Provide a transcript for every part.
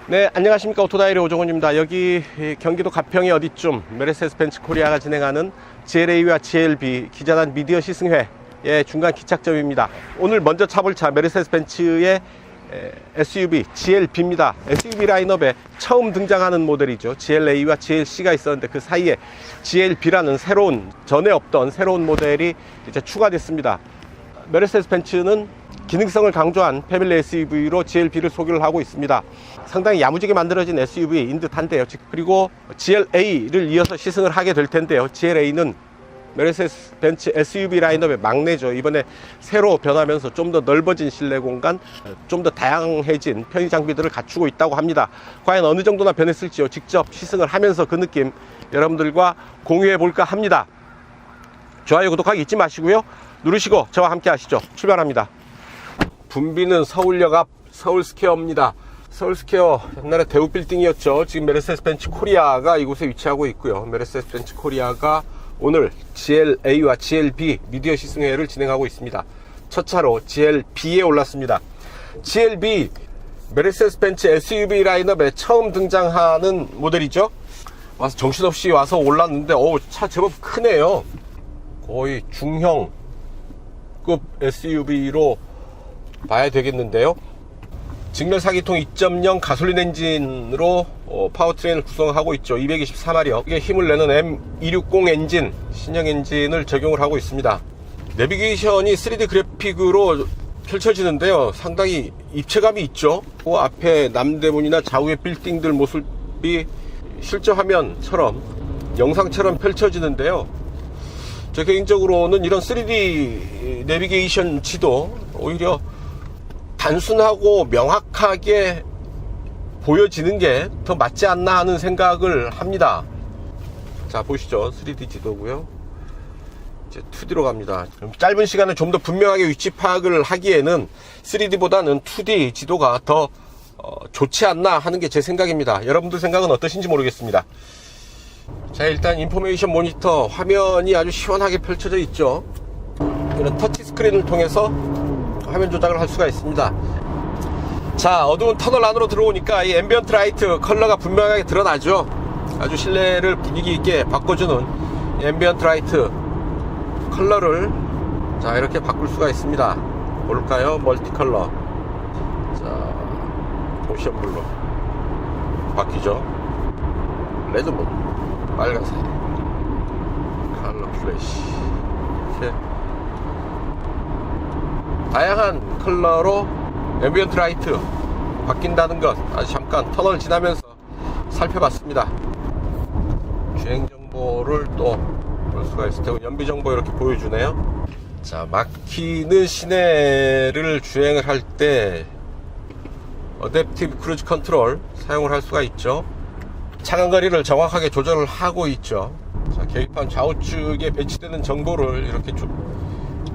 네, 안녕하십니까. 오토다이리 오종훈입니다. 여기 경기도 가평의 어디쯤 메르세데스 벤츠 코리아가 진행하는 GLA와 GLB 기자단 미디어 시승회의 중간 기착점입니다. 오늘 먼저 차볼 차 메르세데스 벤츠의 SUV GLB입니다. SUV 라인업에 처음 등장하는 모델이죠. GLA와 GLC가 있었는데 그 사이에 GLB라는 새로운, 전에 없던 새로운 모델이 이제 추가됐습니다. 메르세데스 벤츠는 기능성을 강조한 패밀리 SUV로 GLB를 소개를 하고 있습니다. 상당히 야무지게 만들어진 SUV인 듯한데요. 그리고 GLA를 이어서 시승을 하게 될 텐데요. GLA는 메르세데스 벤츠 SUV 라인업의 막내죠. 이번에 새로 변하면서 좀 더 넓어진 실내 공간, 좀 더 다양해진 편의 장비들을 갖추고 있다고 합니다. 과연 어느 정도나 변했을지요. 직접 시승을 하면서 그 느낌 여러분들과 공유해 볼까 합니다. 좋아요, 구독하기 잊지 마시고요. 누르시고 저와 함께 하시죠. 출발합니다. 붐비는 서울역 앞 서울스퀘어입니다. 서울스퀘어 옛날에 대우빌딩이었죠. 지금 메르세데스 벤츠 코리아가 이곳에 위치하고 있고요. 메르세데스 벤츠 코리아가 오늘 GLA와 GLB 미디어 시승회를 진행하고 있습니다. 첫 차로 GLB에 올랐습니다. GLB 메르세데스 벤츠 SUV 라인업에 처음 등장하는 모델이죠. 와서 정신없이 와서 올랐는데 차 제법 크네요. 거의 중형급 SUV로 봐야 되겠는데요. 직면 4기통 2.0 가솔린 엔진으로 파워트레인을 구성하고 있죠. 224마력 이게 힘을 내는 M260 엔진, 신형 엔진을 적용을 하고 있습니다. 내비게이션이 3D 그래픽으로 펼쳐지는데요. 상당히 입체감이 있죠. 그 앞에 남대문이나 좌우의 빌딩들 모습이 실제 화면처럼, 영상처럼 펼쳐지는데요. 저 개인적으로는 이런 3D 내비게이션 지도 오히려 단순하고 명확하게 보여지는 게 더 맞지 않나 하는 생각을 합니다. 자, 보시죠. 3D 지도고요. 이제 2D로 갑니다. 짧은 시간에 좀 더 분명하게 위치 파악을 하기에는 3D보다는 2D 지도가 더 좋지 않나 하는 게 제 생각입니다. 여러분들 생각은 어떠신지 모르겠습니다. 자, 일단 인포메이션 모니터 화면이 아주 시원하게 펼쳐져 있죠. 이런 터치 스크린을 통해서 화면 조작을 할 수가 있습니다. 자, 어두운 터널 안으로 들어오니까 이 앰비언트 라이트 컬러가 분명하게 드러나죠. 아주 실내를 분위기 있게 바꿔주는 앰비언트 라이트 컬러를 자 이렇게 바꿀 수가 있습니다. 볼까요? 멀티 컬러. 자, 오션 블루 바뀌죠. 레드문, 빨간색, 컬러 플래시, 이렇게 다양한 컬러로 앰비언트 라이트 바뀐다는 것 아주 잠깐 터널 지나면서 살펴봤습니다. 주행 정보를 또 볼 수가 있을 테고 연비 정보 이렇게 보여주네요. 자, 막히는 시내를 주행을 할 때 어댑티브 크루즈 컨트롤 사용을 할 수가 있죠. 차간거리를 정확하게 조절을 하고 있죠. 자, 계기판 좌우측에 배치되는 정보를 이렇게 쭉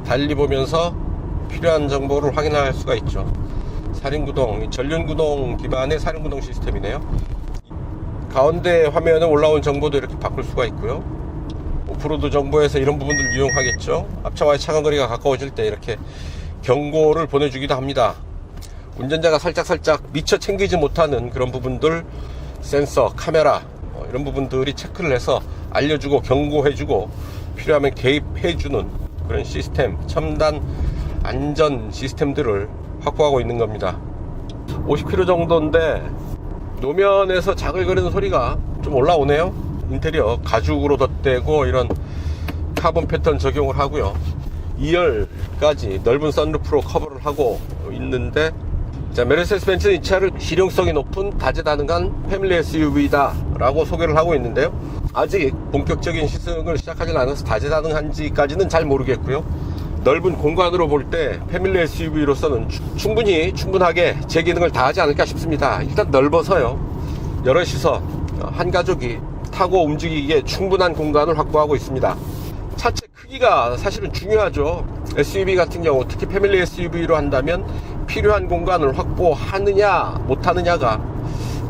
달리 보면서 필요한 정보를 확인할 수가 있죠. 사륜구동, 전륜구동 기반의 사륜구동 시스템이네요. 가운데 화면에 올라온 정보도 이렇게 바꿀 수가 있고요. 오프로드 정보에서 이런 부분들 이용하겠죠. 앞차와의 차간거리가 가까워질 때 이렇게 경고를 보내주기도 합니다. 운전자가 살짝 미처 챙기지 못하는 그런 부분들, 센서, 카메라 이런 부분들이 체크를 해서 알려주고 경고해주고 필요하면 개입해주는 그런 시스템, 첨단 안전 시스템들을 확보하고 있는 겁니다. 50km 정도인데 노면에서 자글거리는 소리가 좀 올라오네요. 인테리어 가죽으로 덧대고 이런 카본 패턴 적용을 하고요. 2열까지 넓은 선루프로 커버를 하고 있는데, 자, 메르세데스 벤츠는 이 차를 실용성이 높은 다재다능한 패밀리 SUV다 라고 소개를 하고 있는데요. 아직 본격적인 시승을 시작하진 않아서 다재다능한지까지는 잘 모르겠고요. 넓은 공간으로 볼 때 패밀리 SUV로서는 충분하게 제 기능을 다하지 않을까 싶습니다. 일단 넓어서요. 여럿이서 한 가족이 타고 움직이기에 충분한 공간을 확보하고 있습니다. 차체 크기가 사실은 중요하죠. SUV 같은 경우 특히 패밀리 SUV로 한다면 필요한 공간을 확보하느냐 못하느냐가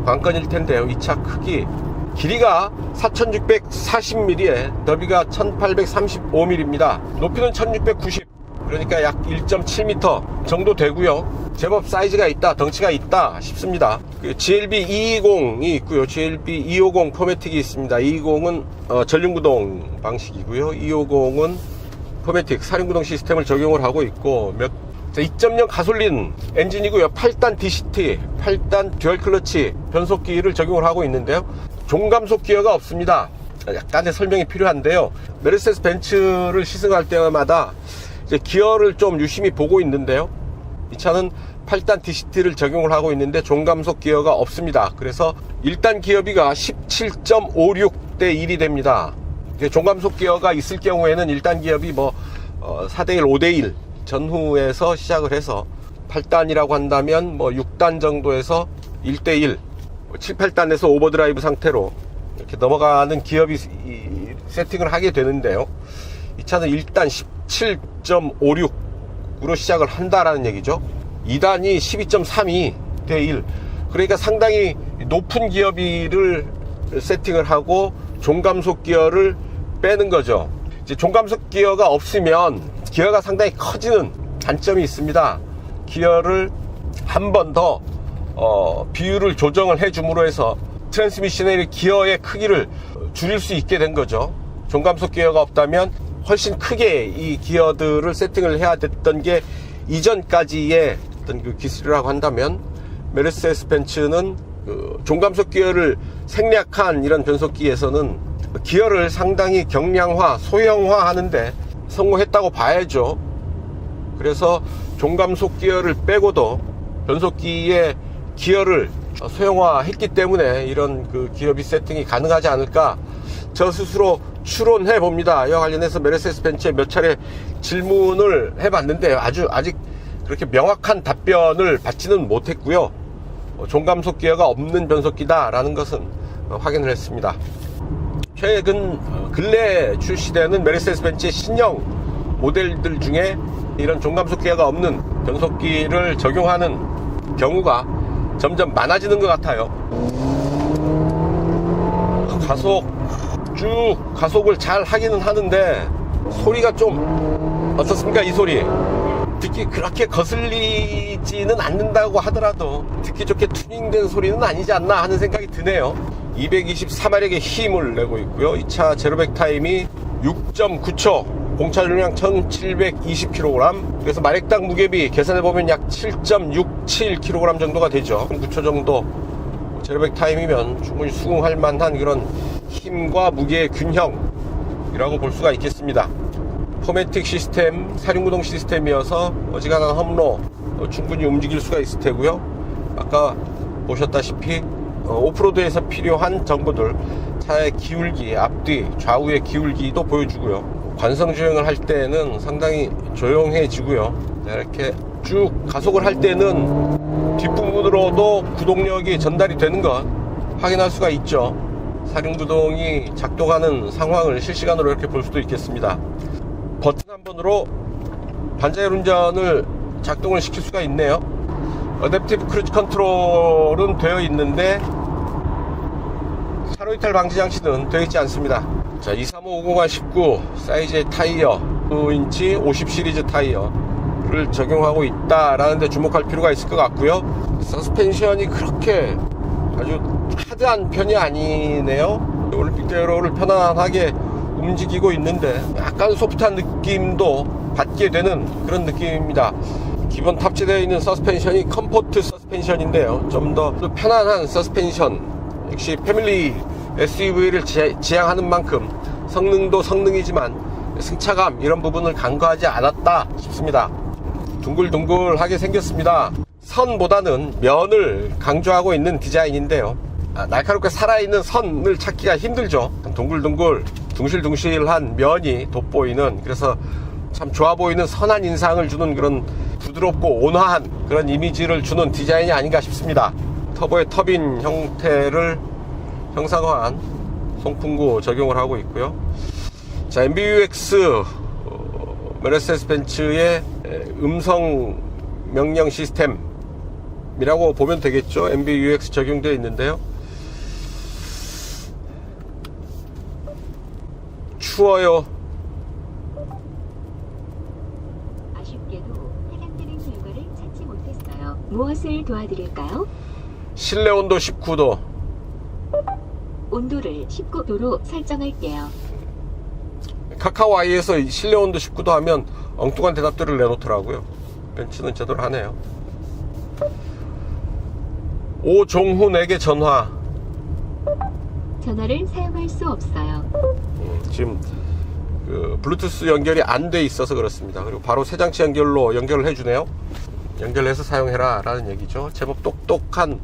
관건일 텐데요. 이 차 크기, 길이가 4640mm에 너비가 1835mm입니다. 높이는 1690, 그러니까 약 1.7m 정도 되고요. 제법 사이즈가 있다, 덩치가 있다 싶습니다. GLB 220이 있고요. GLB 250 포매틱이 있습니다. 220은 전륜구동 방식이고요. 250은 포매틱 사륜구동 시스템을 적용을 하고 있고 2.0 가솔린 엔진이고요. 8단 DCT, 8단 듀얼 클러치 변속기를 적용을 하고 있는데요. 종감속 기어가 없습니다. 약간의 설명이 필요한데요. 메르세데스 벤츠를 시승할 때마다 이제 기어를 좀 유심히 보고 있는데요. 이 차는 8단 DCT를 적용을 하고 있는데 종감속 기어가 없습니다. 그래서 1단 기어비가 17.56 대 1이 됩니다. 종감속 기어가 있을 경우에는 1단 기어비 4대1, 5대1 전후에서 시작을 해서 8단이라고 한다면 6단 정도에서 1대1, 7, 8단에서 오버드라이브 상태로 이렇게 넘어가는 기어비 세팅을 하게 되는데요. 이 차는 1단 17.56으로 시작을 한다라는 얘기죠. 2단이 12.32 대 1. 그러니까 상당히 높은 기어비를 세팅을 하고 종감속 기어를 빼는 거죠. 이제 종감속 기어가 없으면 기어가 상당히 커지는 단점이 있습니다. 기어를 한 번 더 비율을 조정을 해 줌으로 해서 트랜스미션의 기어의 크기를 줄일 수 있게 된 거죠. 종감속 기어가 없다면 훨씬 크게 이 기어들을 세팅을 해야 됐던 게 이전까지의 어떤 그 기술이라고 한다면 메르세데스 벤츠는 종감속 기어를 생략한 이런 변속기에서는 기어를 상당히 경량화, 소형화 하는데 성공했다고 봐야죠. 그래서 종감속 기어를 빼고도 변속기의 기어를 소형화했기 때문에 이런 그 기어비 세팅이 가능하지 않을까 저 스스로 추론해 봅니다. 이와 관련해서 메르세데스 벤츠에 몇 차례 질문을 해봤는데 아직 그렇게 명확한 답변을 받지는 못했고요. 종감속 기어가 없는 변속기다 라는 것은 확인을 했습니다. 최근 근래 출시되는 메르세데스 벤츠의 신형 모델들 중에 이런 종감속 기어가 없는 변속기를 적용하는 경우가 점점 많아지는 것 같아요. 가속을 잘 하기는 하는데 소리가 좀 어떻습니까? 이 소리 듣기 그렇게 거슬리지는 않는다고 하더라도 듣기 좋게 튜닝된 소리는 아니지 않나 하는 생각이 드네요. 224마력의 힘을 내고 있고요. 이 차 제로백 타임이 6.9초, 공차 중량 1720kg, 그래서 마력당 무게비 계산해보면 약 7.67kg 정도가 되죠. 9초 정도 제로백 타임이면 충분히 수긍할 만한 그런 힘과 무게의 균형이라고 볼 수가 있겠습니다. 포매틱 시스템, 사륜구동 시스템이어서 어지간한 험로 충분히 움직일 수가 있을 테고요. 아까 보셨다시피 오프로드에서 필요한 정보들, 차의 기울기, 앞뒤, 좌우의 기울기도 보여주고요. 관성주행을 할 때는 상당히 조용해지고요. 이렇게 쭉 가속을 할 때는 뒷부분으로도 구동력이 전달이 되는 것 확인할 수가 있죠. 사륜구동이 작동하는 상황을 실시간으로 이렇게 볼 수도 있겠습니다. 버튼 한 번으로 반자율 운전을 작동을 시킬 수가 있네요. 어댑티브 크루즈 컨트롤은 되어 있는데 차로 이탈 방지 장치는 되어 있지 않습니다. 자, 235-50R19 사이즈의 타이어 9인치 50 시리즈 타이어를 적용하고 있다라는 데 주목할 필요가 있을 것 같고요. 서스펜션이 그렇게 아주 하드한 편이 아니네요. 올림픽대로를 편안하게 움직이고 있는데 약간 소프트한 느낌도 받게 되는 그런 느낌입니다. 기본 탑재되어 있는 서스펜션이 컴포트 서스펜션인데요. 좀 더 편안한 서스펜션, 역시 패밀리 SUV를 지향하는 만큼 성능도 성능이지만 승차감 이런 부분을 간과하지 않았다 싶습니다. 둥글둥글하게 생겼습니다. 선보다는 면을 강조하고 있는 디자인인데요. 날카롭게 살아있는 선을 찾기가 힘들죠. 둥글둥글 둥실둥실한 면이 돋보이는, 그래서 참 좋아 보이는 선한 인상을 주는 그런 부드럽고 온화한 그런 이미지를 주는 디자인이 아닌가 싶습니다. 터보의 터빈 형태를 형상화한 송풍구 적용을 하고 있고요. 자, MBUX 메르세데스 벤츠의 음성 명령 시스템이라고 보면 되겠죠. MBUX 적용되어 있는데요. 추워요. 아쉽게도 해당되는 결과를 찾지 못했어요. 무엇을 도와드릴까요? 실내 온도 19도. 온도를 19도로 설정할게요. 카카오 아이에서 실내 온도 19도 하면 엉뚱한 대답들을 내놓더라고요. 벤츠는 제대로 하네요. 오종훈에게 전화. 전화를 사용할 수 없어요. 지금 그 블루투스 연결이 안 돼 있어서 그렇습니다. 그리고 바로 새 장치 연결로 연결을 해주네요. 연결해서 사용해라 라는 얘기죠. 제법 똑똑한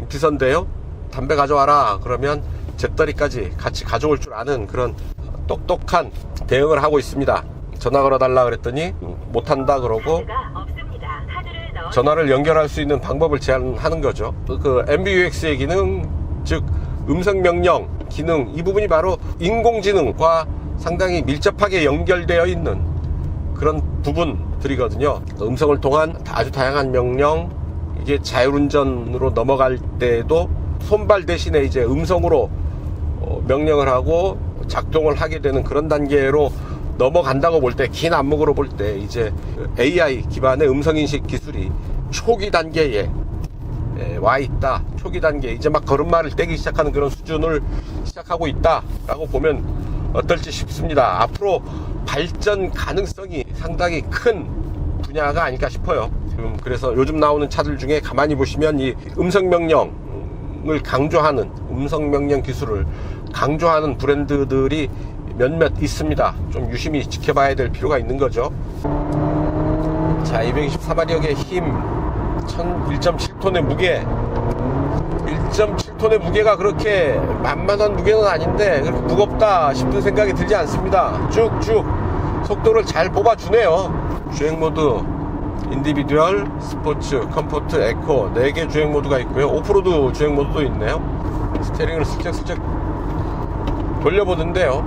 비서인데요. 담배 가져와라 그러면 재떨이까지 같이 가져올 줄 아는 그런 똑똑한 대응을 하고 있습니다. 전화 걸어달라 그랬더니 못한다 그러고 전화를 연결할 수 있는 방법을 제안하는 거죠. 그 MBUX의 기능, 즉 음성명령 기능, 이 부분이 바로 인공지능과 상당히 밀접하게 연결되어 있는 그런 부분들이거든요. 음성을 통한 아주 다양한 명령, 이게 자율운전으로 넘어갈 때도 손발 대신에 이제 음성으로 명령을 하고 작동을 하게 되는 그런 단계로 넘어간다고 볼 때, 긴 안목으로 볼 때 이제 AI 기반의 음성인식 기술이 초기 단계에 와 있다. 초기 단계, 이제 막 걸음마를 떼기 시작하는 그런 수준을 시작하고 있다라고 보면 어떨지 싶습니다. 앞으로 발전 가능성이 상당히 큰 분야가 아닐까 싶어요. 지금 그래서 요즘 나오는 차들 중에 가만히 보시면 이 음성명령을 강조하는, 음성명령 기술을 강조하는 브랜드들이 몇몇 있습니다. 좀 유심히 지켜봐야 될 필요가 있는 거죠. 자, 224마력의 힘, 1.7톤의 무게. 1.7톤의 무게가 그렇게 만만한 무게는 아닌데 그렇게 무겁다 싶은 생각이 들지 않습니다. 쭉쭉 속도를 잘 뽑아주네요. 주행모드, 인디비듀얼, 스포츠, 컴포트, 에코 4개 주행모드가 있고요. 오프로드 주행모드도 있네요. 스티어링을 슬쩍슬쩍 돌려보는데요,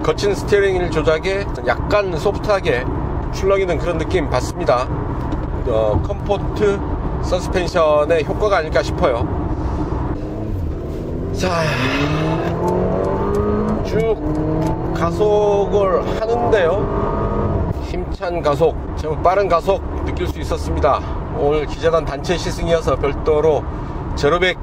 거친 스티어링 조작에 약간 소프트하게 출렁이는 그런 느낌 받습니다. 컴포트 서스펜션의 효과가 아닐까 싶어요. 자, 쭉 가속을 하는데요, 힘찬 가속, 제법 빠른 가속 느낄 수 있었습니다. 오늘 기자단 단체 시승이어서 별도로 제로백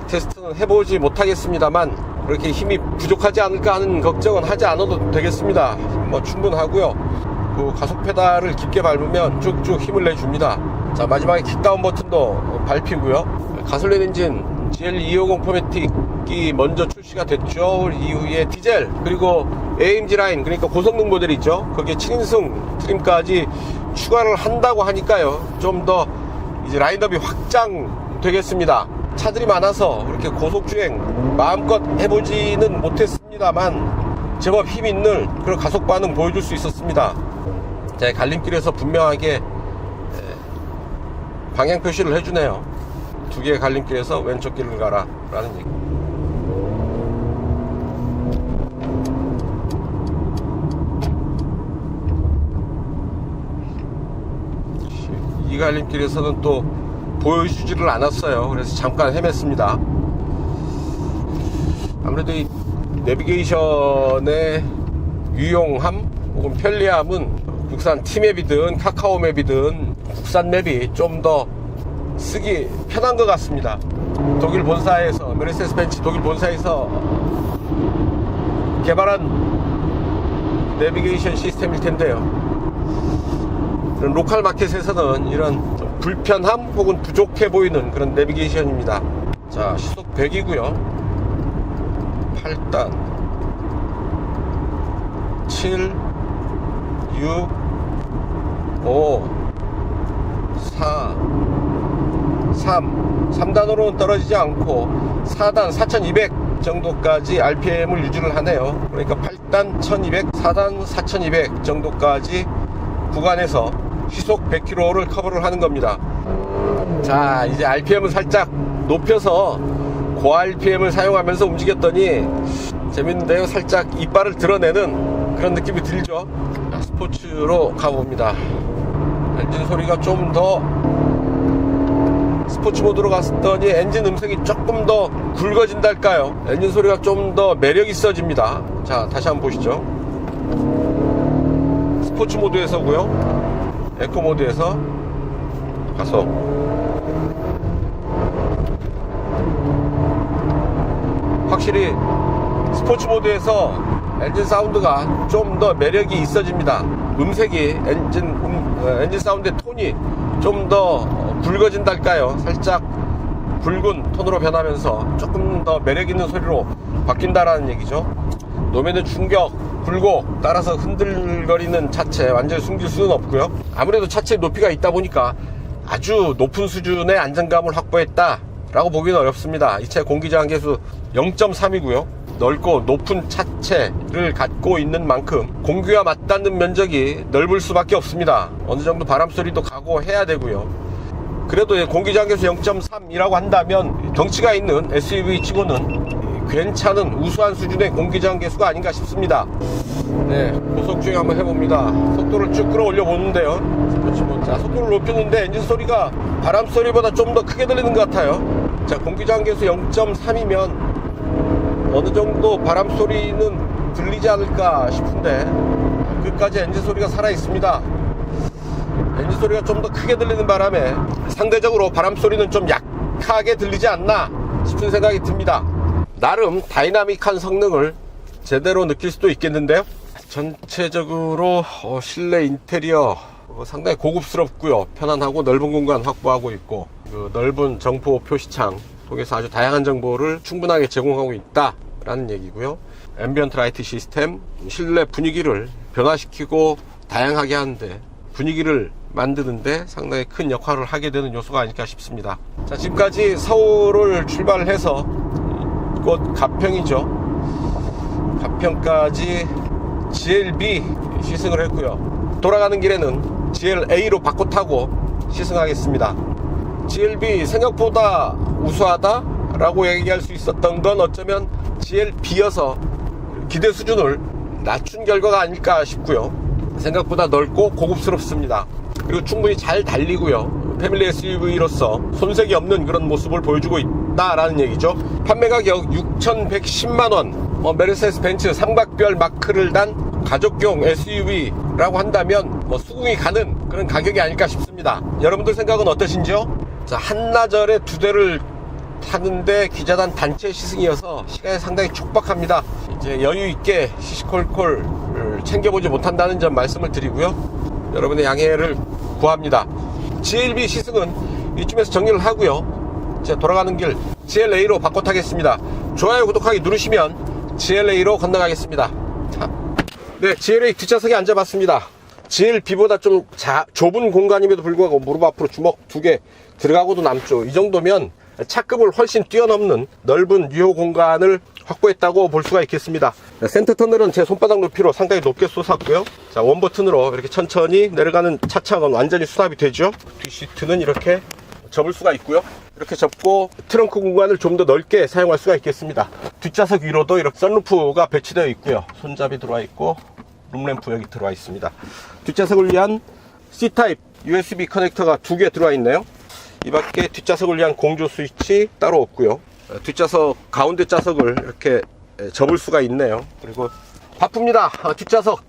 테스트는 해보지 못하겠습니다만 그렇게 힘이 부족하지 않을까 하는 걱정은 하지 않아도 되겠습니다. 뭐 충분하고요. 그 가속 페달을 깊게 밟으면 쭉쭉 힘을 내줍니다. 자, 마지막에 킥다운 버튼도 밟히고요. 가솔린 엔진 GL250 포매틱이 먼저 출시가 됐죠. 이후에 디젤, 그리고 AMG 라인, 그러니까 고성능 모델이죠. 거기에 7인승 트림까지 추가를 한다고 하니까요, 좀 더 이제 라인업이 확장되겠습니다. 차들이 많아서 그렇게 고속주행 마음껏 해보지는 못했습니다만 제법 힘있는 그런 가속 반응 보여줄 수 있었습니다. 자, 갈림길에서 분명하게 방향 표시를 해주네요. 2개의 갈림길에서 왼쪽 길을 가라 라는 얘기. 이 갈림길에서는 또 보여주지를 않았어요. 그래서 잠깐 헤맸습니다. 아무래도 이 내비게이션의 유용함 혹은 편리함은 국산 T맵이든 카카오 맵이든 국산 맵이 좀 더 쓰기 편한 것 같습니다. 독일 본사에서, 메르세데스 벤츠 독일 본사에서 개발한 내비게이션 시스템일 텐데요, 이런 로컬 마켓에서는 이런 좀 불편함 혹은 부족해 보이는 그런 내비게이션입니다. 자, 시속 100이고요 8단 7 6 5 4 3단으로는 떨어지지 않고 4단 4200 정도까지 RPM을 유지를 하네요. 그러니까 8단 1200, 4단 4200 정도까지 구간에서 시속 100km를 커버를 하는 겁니다. 자, 이제 RPM을 살짝 높여서 고 RPM을 사용하면서 움직였더니 재밌는데요, 살짝 이빨을 드러내는 그런 느낌이 들죠. 자, 스포츠로 가봅니다. 엔진 소리가 좀 더, 스포츠 모드로 갔더니 엔진 음색이 조금 더 굵어진달까요, 엔진 소리가 좀 더 매력 있어집니다. 자, 다시 한번 보시죠. 스포츠 모드에서고요, 에코 모드에서 가속. 확실히 스포츠 모드에서 엔진 사운드가 좀 더 매력이 있어집니다. 음색이 엔진 사운드의 톤이 좀 더 굵어진달까요. 살짝 굵은 톤으로 변하면서 조금 더 매력 있는 소리로 바뀐다라는 얘기죠. 노면의 충격, 굴곡 따라서 흔들거리는 차체 완전히 숨길 수는 없고요. 아무래도 차체의 높이가 있다 보니까 아주 높은 수준의 안정감을 확보했다 라고 보기는 어렵습니다. 이 차 공기저항 계수 0.3이고요 넓고 높은 차체를 갖고 있는 만큼 공기와 맞닿는 면적이 넓을 수밖에 없습니다. 어느 정도 바람 소리도 각오해야 되고요. 그래도 공기저항 계수 0.3이라고 한다면 덩치가 있는 SUV 치고는 괜찮은 우수한 수준의 공기저항 계수가 아닌가 싶습니다. 네, 고속 주행 한번 해봅니다. 속도를 쭉 끌어올려 보는데요. 자, 속도를 높였는데 엔진 소리가 바람 소리보다 좀 더 크게 들리는 것 같아요. 자, 공기저항 계수 0.3이면 어느 정도 바람 소리는 들리지 않을까 싶은데 끝까지 엔진 소리가 살아 있습니다. 엔진 소리가 좀 더 크게 들리는 바람에 상대적으로 바람 소리는 좀 약하게 들리지 않나 싶은 생각이 듭니다. 나름 다이나믹한 성능을 제대로 느낄 수도 있겠는데요. 전체적으로 실내 인테리어 상당히 고급스럽고요. 편안하고 넓은 공간 확보하고 있고 그 넓은 정보 표시창 통해서 아주 다양한 정보를 충분하게 제공하고 있다라는 얘기고요. 앰비언트 라이트 시스템, 실내 분위기를 변화시키고 다양하게 하는데 분위기를 만드는데 상당히 큰 역할을 하게 되는 요소가 아닐까 싶습니다. 자, 지금까지 서울을 출발해서 곧 가평이죠. 가평까지 GLB 시승을 했고요. 돌아가는 길에는 GLA로 바꿔 타고 시승하겠습니다. GLB 생각보다 우수하다 라고 얘기할 수 있었던 건 어쩌면 GLB여서 기대 수준을 낮춘 결과가 아닐까 싶고요. 생각보다 넓고 고급스럽습니다. 그리고 충분히 잘 달리고요. 패밀리 SUV로서 손색이 없는 그런 모습을 보여주고 있다라는 얘기죠. 판매 가격 6,110만원, 메르세데스 벤츠 삼각별 마크를 단 가족용 SUV라고 한다면 수긍이 가는 그런 가격이 아닐까 싶습니다. 여러분들 생각은 어떠신지요? 자, 한나절에 2대를 타는데 기자단 단체 시승이어서 시간이 상당히 촉박합니다. 이제 여유있게 시시콜콜 챙겨보지 못한다는 점 말씀을 드리고요. 여러분의 양해를 구합니다. GLB 시승은 이쯤에서 정리를 하고요. 이제 돌아가는 길 GLA로 바꿔 타겠습니다. 좋아요, 구독하기 누르시면 GLA로 건너가겠습니다. 자, 네, GLA 뒷좌석에 앉아봤습니다. GLB보다 좀 좁은 공간임에도 불구하고 무릎 앞으로 주먹 2개 들어가고도 남죠. 이 정도면 차급을 훨씬 뛰어넘는 넓은 유효 공간을 확보했다고 볼 수가 있겠습니다. 센터 터널은 제 손바닥 높이로 상당히 높게 솟았고요. 자, 원 버튼으로 이렇게 천천히 내려가는 차창은 완전히 수납이 되죠. 뒷시트는 이렇게 접을 수가 있고요. 이렇게 접고 트렁크 공간을 좀 더 넓게 사용할 수가 있겠습니다. 뒷좌석 위로도 이렇게 선루프가 배치되어 있고요. 손잡이 들어와 있고 룸램프 여기 들어와 있습니다. 뒷좌석을 위한 C타입 USB 커넥터가 2개 들어와 있네요. 이 밖에 뒷좌석을 위한 공조 스위치 따로 없고요. 뒷좌석 가운데 좌석을 이렇게 접을 수가 있네요. 그리고 바쁩니다. 뒷좌석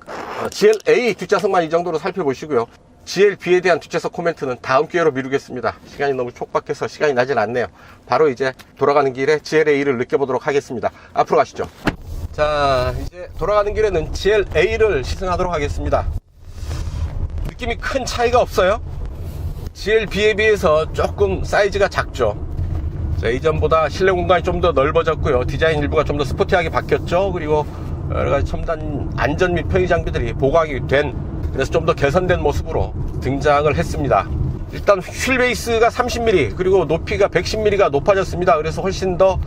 GLA 뒷좌석만 이 정도로 살펴보시고요. GLB에 대한 뒷좌석 코멘트는 다음 기회로 미루겠습니다. 시간이 너무 촉박해서 시간이 나질 않네요. 바로 이제 돌아가는 길에 GLA를 느껴보도록 하겠습니다. 앞으로 가시죠. 자, 이제 돌아가는 길에는 GLA를 시승하도록 하겠습니다. 느낌이 큰 차이가 없어요. GLB에 비해서 조금 사이즈가 작죠. 자, 이전보다 실내 공간이 좀 더 넓어졌고요. 디자인 일부가 좀 더 스포티하게 바뀌었죠. 그리고 여러가지 첨단 안전 및 편의 장비들이 보강이 된, 그래서 좀 더 개선된 모습으로 등장을 했습니다. 일단 휠 베이스가 30mm 그리고 높이가 110mm가 높아졌습니다. 그래서 훨씬 더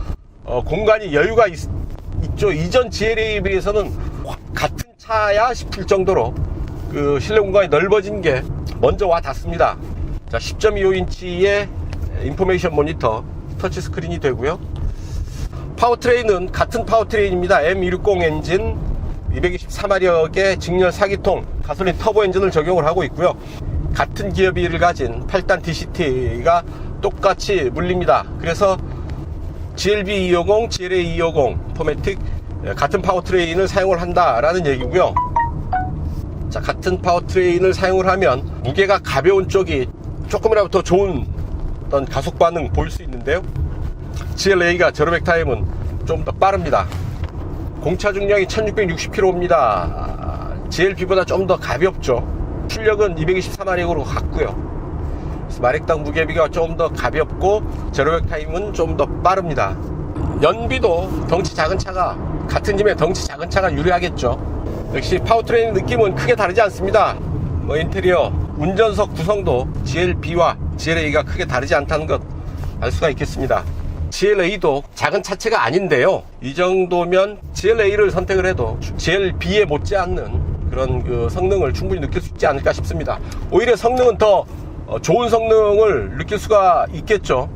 공간이 여유가 있죠. 이전 GLA에 비해서는 같은 차야 싶을 정도로 그 실내 공간이 넓어진 게 먼저 와 닿습니다. 자, 10.25인치의 인포메이션 모니터 터치 스크린이 되고요. 파워트레인은 같은 파워트레인입니다. M260 엔진 224마력의 직렬 4기통 가솔린 터보 엔진을 적용을 하고 있고요. 같은 기어비를 가진 8단 DCT가 똑같이 물립니다. 그래서 GLB 250, GLA 250 포매틱 같은 파워트레인을 사용을 한다라는 얘기고요. 자, 같은 파워트레인을 사용을 하면 무게가 가벼운 쪽이 조금이라도 더 좋은 어떤 가속 반응 보일 수 있는데요. GLA가 제로백 타임은 좀 더 빠릅니다. 공차 중량이 1660km입니다. GLB보다 좀 더 가볍죠. 출력은 224마력으로 같고요. 마력당 무게비가 좀 더 가볍고 제로백 타임은 좀 더 빠릅니다. 연비도 덩치 작은 차가, 같은 짐에 덩치 작은 차가 유리하겠죠. 역시 파워트레인 느낌은 크게 다르지 않습니다. 인테리어, 운전석 구성도 GLB와 GLA가 크게 다르지 않다는 것 알 수가 있겠습니다. GLA도 작은 차체가 아닌데요, 이 정도면 GLA를 선택을 해도 GLB에 못지않는 그런 그 성능을 충분히 느낄 수 있지 않을까 싶습니다. 오히려 성능은 더 좋은 성능을 느낄 수가 있겠죠.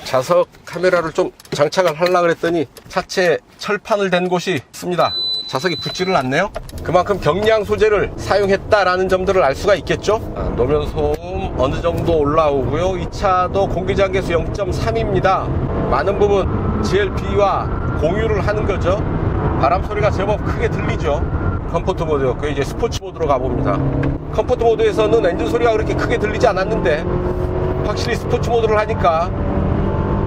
좌석 카메라를 좀 장착을 하려고 했더니 차체 철판을 댄 곳이 있습니다. 좌석이 붙지를 않네요. 그만큼 경량 소재를 사용했다라는 점들을 알 수가 있겠죠. 노면 소음 어느 정도 올라오고요. 이 차도 공기장개수 0.3입니다. 많은 부분 GLB와 공유를 하는 거죠. 바람 소리가 제법 크게 들리죠. 컴포트 모드였고 이제 스포츠 모드로 가봅니다. 컴포트 모드에서는 엔진 소리가 그렇게 크게 들리지 않았는데 확실히 스포츠 모드를 하니까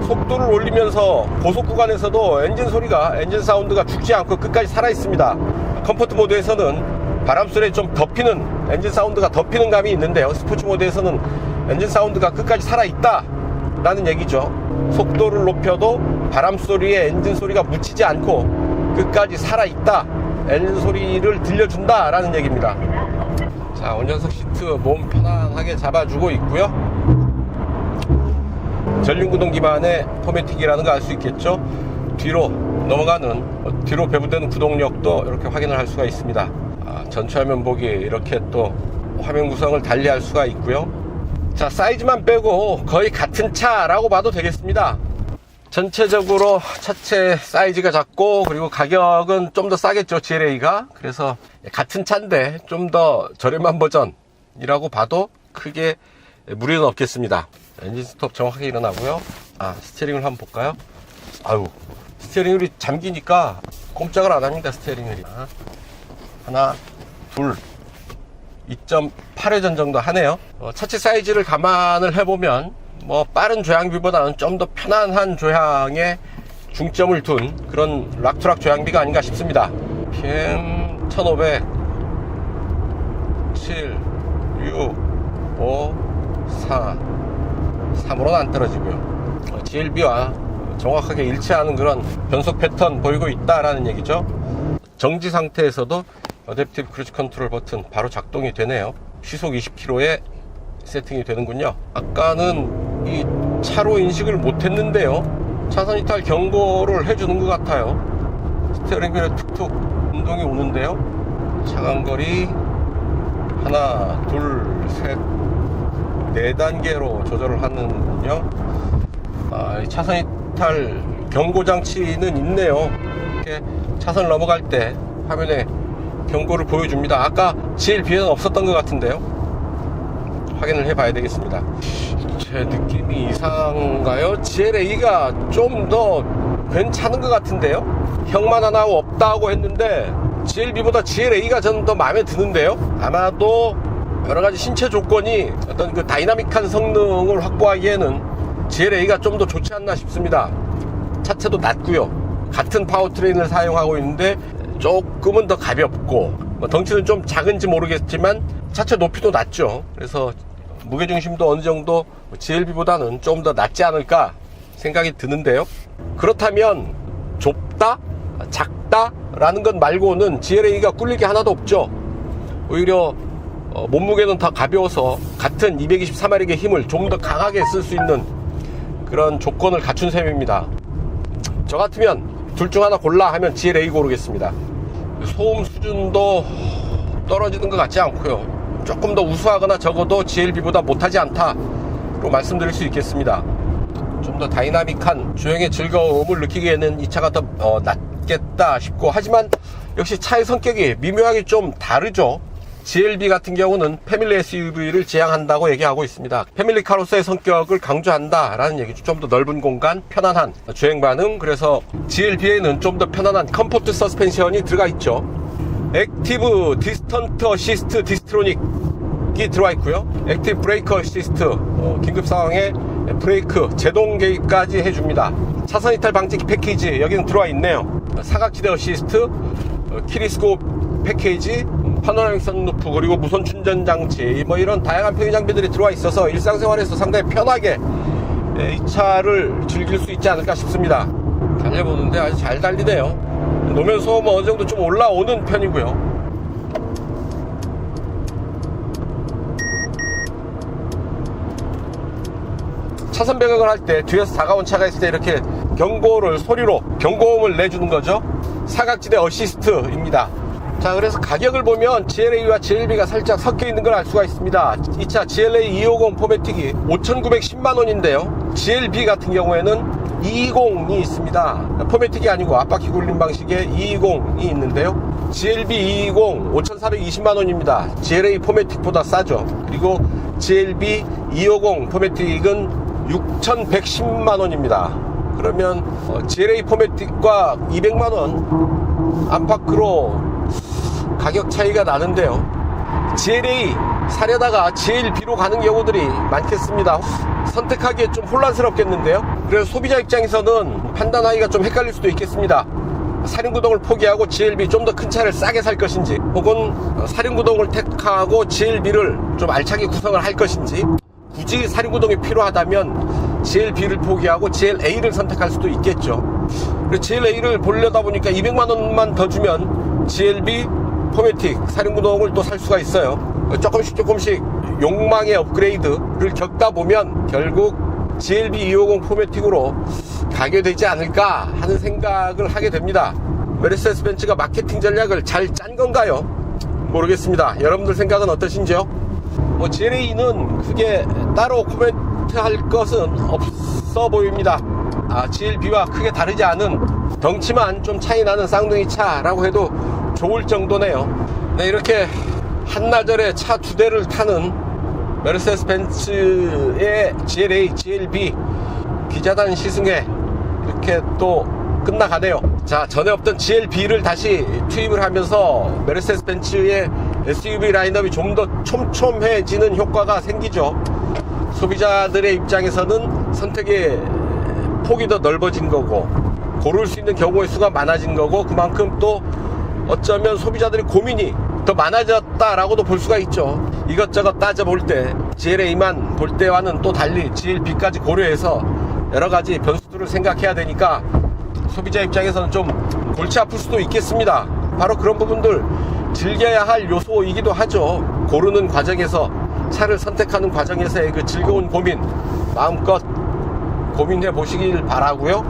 속도를 올리면서 고속 구간에서도 엔진 사운드가 죽지 않고 끝까지 살아 있습니다. 컴포트 모드에서는 바람 소리에 좀 덮이는, 엔진 사운드가 덮이는 감이 있는데요, 스포츠 모드에서는 엔진 사운드가 끝까지 살아 있다 라는 얘기죠. 속도를 높여도 바람 소리에 엔진 소리가 묻히지 않고 끝까지 살아 있다, 엔진 소리를 들려준다 라는 얘기입니다. 자, 운전석 시트 몸 편안하게 잡아주고 있고요. 전륜구동 기반의 포매틱이라는 거 알 수 있겠죠. 뒤로 넘어가는, 뒤로 배분되는 구동력도 이렇게 확인을 할 수가 있습니다. 전체화면 보기 이렇게 또 화면 구성을 달리 할 수가 있고요. 자, 사이즈만 빼고 거의 같은 차라고 봐도 되겠습니다. 전체적으로 차체 사이즈가 작고, 그리고 가격은 좀 더 싸겠죠, GLA가. 그래서 같은 차인데 좀 더 저렴한 버전이라고 봐도 크게 무리는 없겠습니다. 엔진 스톱 정확하게 일어나고요. 스티어링을 한번 볼까요? 스티어링 휠이 잠기니까 꼼짝을 안 합니다. 스티어링 휠이 하나, 둘, 2.8회전 정도 하네요. 차체 사이즈를 감안을 해보면 빠른 조향비보다는 좀 더 편안한 조향에 중점을 둔 그런 락투락 조향비가 아닌가 싶습니다. PM 1500, 7, 6, 5, 4, 3으로는 안 떨어지고요. GLB와 정확하게 일치하는 그런 변속 패턴 보이고 있다라는 얘기죠. 정지 상태에서도 어댑티브 크루즈 컨트롤 버튼 바로 작동이 되네요. 시속 20km에 세팅이 되는군요. 아까는 이 차로 인식을 못했는데요, 차선 이탈 경고를 해주는 것 같아요. 스티어링 휠에 툭툭 운동이 오는데요. 차간거리 하나, 둘, 셋, 4단계로 조절을 하는군요. 차선 이탈 경고 장치는 있네요. 이렇게 차선을 넘어갈 때 화면에 경고를 보여줍니다. 아까 GLB에는 없었던 것 같은데요. 확인을 해봐야 되겠습니다. 제 느낌이 이상한가요? GLA가 좀 더 괜찮은 것 같은데요. 형만 하나 없다고 했는데 GLB보다 GLA가 저는 더 마음에 드는데요. 아마도 여러가지 신체 조건이 어떤 그 다이나믹한 성능을 확보하기에는 GLA가 좀 더 좋지 않나 싶습니다. 차체도 낮고요. 같은 파워트레인을 사용하고 있는데 조금은 더 가볍고, 덩치는 좀 작은지 모르겠지만 차체 높이도 낮죠. 그래서 무게중심도 어느 정도 GLB보다는 좀 더 낮지 않을까 생각이 드는데요. 그렇다면 좁다? 작다? 라는 것 말고는 GLA가 꿀릴 게 하나도 없죠. 오히려 몸무게는 더 가벼워서 같은 224마력의 힘을 좀 더 강하게 쓸 수 있는 그런 조건을 갖춘 셈입니다. 저 같으면 둘 중 하나 골라 하면 GLA 고르겠습니다. 소음 수준도 떨어지는 것 같지 않고요, 조금 더 우수하거나 적어도 GLB보다 못하지 않다로 말씀드릴 수 있겠습니다. 좀 더 다이나믹한 주행의 즐거움을 느끼기에는 이 차가 더 낫겠다 싶고, 하지만 역시 차의 성격이 미묘하게 좀 다르죠. GLB 같은 경우는 패밀리 SUV를 지향한다고 얘기하고 있습니다. 패밀리카로서의 성격을 강조한다라는 얘기죠. 좀 더 넓은 공간, 편안한 주행 반응. 그래서 GLB에는 좀 더 편안한 컴포트 서스펜션이 들어가 있죠. 액티브 디스턴트 어시스트 디스트로닉이 들어와 있고요. 액티브 브레이크 어시스트, 긴급 상황에 브레이크 제동 개입까지 해줍니다. 차선 이탈 방지 패키지 여기는 들어와 있네요. 사각지대 어시스트, 키리스코프 패키지, 파노라믹 선루프, 그리고 무선 충전 장치, 뭐 이런 다양한 편의 장비들이 들어와 있어서 일상생활에서 상당히 편하게 이 차를 즐길 수 있지 않을까 싶습니다. 달려보는데 아주 잘 달리네요. 노면 소음은 어느 정도 좀 올라오는 편이고요. 차선 변경을 할 때 뒤에서 다가온 차가 있을 때 이렇게 경고를 소리로 경고음을 내주는 거죠. 사각지대 어시스트입니다. 자, 그래서 가격을 보면 GLA와 GLB가 살짝 섞여 있는 걸 알 수가 있습니다. 이 차 GLA 250 포매틱이 5,910만 원인데요. GLB 같은 경우에는 220이 있습니다. 포매틱이 아니고 앞바퀴 굴림 방식의 220이 있는데요. GLB 220 5,420만 원입니다. GLA 포매틱보다 싸죠. 그리고 GLB 250 포매틱은 6,110만 원입니다. 그러면 GLA 포매틱과 200만 원 안팎으로 가격 차이가 나는데요. GLA 사려다가 GLB로 가는 경우들이 많겠습니다. 선택하기에 좀 혼란스럽겠는데요. 그래서 소비자 입장에서는 판단하기가 좀 헷갈릴 수도 있겠습니다. 사륜구동을 포기하고 GLB 좀 더 큰 차를 싸게 살 것인지, 혹은 사륜구동을 택하고 GLB를 좀 알차게 구성을 할 것인지, 굳이 사륜구동이 필요하다면 GLB를 포기하고 GLA를 선택할 수도 있겠죠. 그래서 GLA를 보려다 보니까 200만 원만 더 주면 GLB 포매틱 사륜구동을 또 살 수가 있어요. 조금씩 욕망의 업그레이드를 겪다 보면 결국 GLB 250 포매틱으로 가게 되지 않을까 하는 생각을 하게 됩니다. 메르세데스 벤츠가 마케팅 전략을 잘 짠 건가요? 모르겠습니다. 여러분들 생각은 어떠신지요? GLA는 크게 따로 코멘트할 것은 없어 보입니다. GLB와 크게 다르지 않은, 덩치만 좀 차이 나는 쌍둥이 차라고 해도 좋을 정도네요. 네, 이렇게 한나절에 차 두 대를 타는 메르세데스 벤츠의 GLA, GLB 기자단 시승회 이렇게 또 끝나가네요. 자, 전에 없던 GLB를 다시 투입을 하면서 메르세데스 벤츠의 SUV 라인업이 좀 더 촘촘해지는 효과가 생기죠. 소비자들의 입장에서는 선택의 폭이 더 넓어진 거고, 고를 수 있는 경우의 수가 많아진 거고, 그만큼 또 어쩌면 소비자들의 고민이 더 많아졌다라고도 볼 수가 있죠. 이것저것 따져볼 때 GLA만 볼 때와는 또 달리 GLB까지 고려해서 여러가지 변수들을 생각해야 되니까 소비자 입장에서는 좀 골치 아플 수도 있겠습니다. 바로 그런 부분들 즐겨야 할 요소이기도 하죠. 고르는 과정에서, 차를 선택하는 과정에서의 그 즐거운 고민 마음껏 고민해 보시길 바라고요.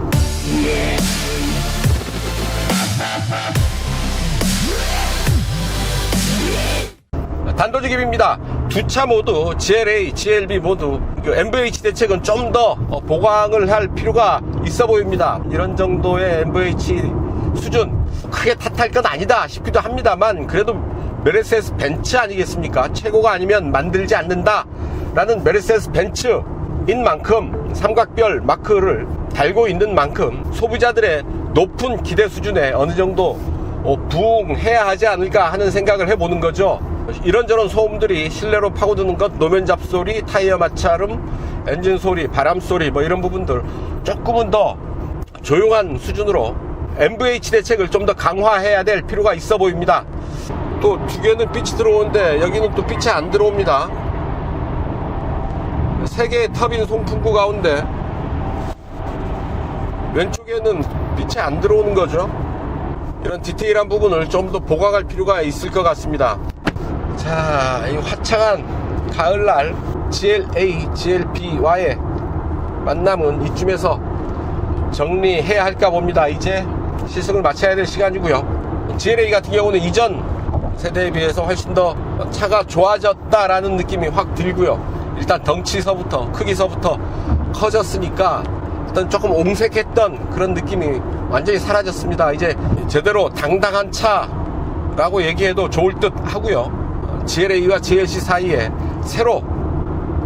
단도직입입니다. 두 차 모두 GLA, GLB 모두 MVH 대책은 좀 더 보강을 할 필요가 있어 보입니다. 이런 정도의 MVH 수준 크게 탓할 건 아니다 싶기도 합니다만, 그래도 메르세데스 벤츠 아니겠습니까? 최고가 아니면 만들지 않는다 라는 메르세데스 벤츠인 만큼, 삼각별 마크를 달고 있는 만큼 소비자들의 높은 기대 수준에 어느 정도 부응해야 하지 않을까 하는 생각을 해보는 거죠. 이런저런 소음들이 실내로 파고드는 것, 노면 잡소리, 타이어 마찰음, 엔진 소리, 바람 소리, 뭐 이런 부분들 조금은 더 조용한 수준으로 MVH 대책을 좀 더 강화해야 될 필요가 있어 보입니다. 또 두 개는 빛이 들어오는데 여기는 또 빛이 안 들어옵니다. 세 개의 터빈 송풍구 가운데 왼쪽에는 빛이 안 들어오는 거죠. 이런 디테일한 부분을 좀 더 보강할 필요가 있을 것 같습니다. 자, 이 화창한 가을날 GLA, GLB와의 만남은 이쯤에서 정리해야 할까 봅니다. 이제 시승을 마쳐야 될 시간이고요. GLA 같은 경우는 이전 세대에 비해서 훨씬 더 차가 좋아졌다라는 느낌이 확 들고요. 일단 덩치서부터, 크기서부터 커졌으니까 일단 조금 옹색했던 그런 느낌이 완전히 사라졌습니다. 이제 제대로 당당한 차라고 얘기해도 좋을 듯 하고요. GLA와 GLC 사이에 새로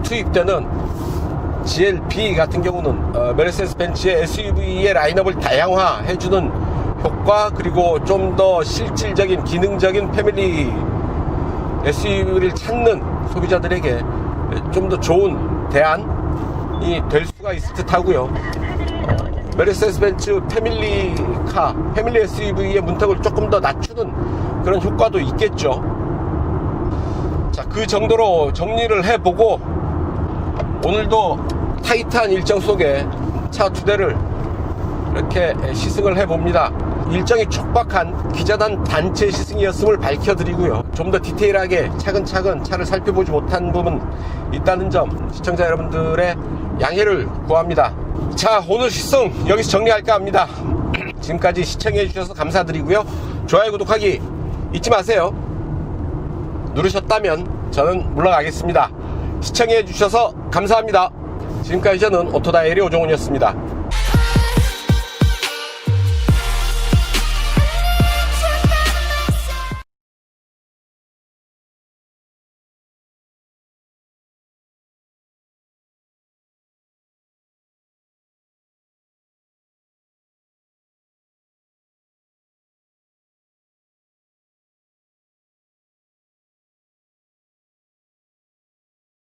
투입되는 GLB 같은 경우는 메르세데스 벤츠의 SUV의 라인업을 다양화해주는 효과, 그리고 좀 더 실질적인 기능적인 패밀리 SUV를 찾는 소비자들에게 좀 더 좋은 대안이 될 수가 있을 듯 하고요. 메르세데스 벤츠 패밀리카, 패밀리 SUV의 문턱을 조금 더 낮추는 그런 효과도 있겠죠. 자, 그 정도로 정리를 해보고 오늘도 타이트한 일정 속에 차 2대를 이렇게 시승을 해봅니다. 일정이 촉박한 기자단 단체 시승이었음을 밝혀드리고요. 좀 더 디테일하게 차근차근 차를 살펴보지 못한 부분 있다는 점 시청자 여러분들의 양해를 구합니다. 자, 오늘 시승 여기서 정리할까 합니다. 지금까지 시청해 주셔서 감사드리고요. 좋아요, 구독하기 잊지 마세요. 누르셨다면 저는 물러가겠습니다. 시청해 주셔서 감사합니다. 지금까지 저는 오토다이어리 오종훈이었습니다.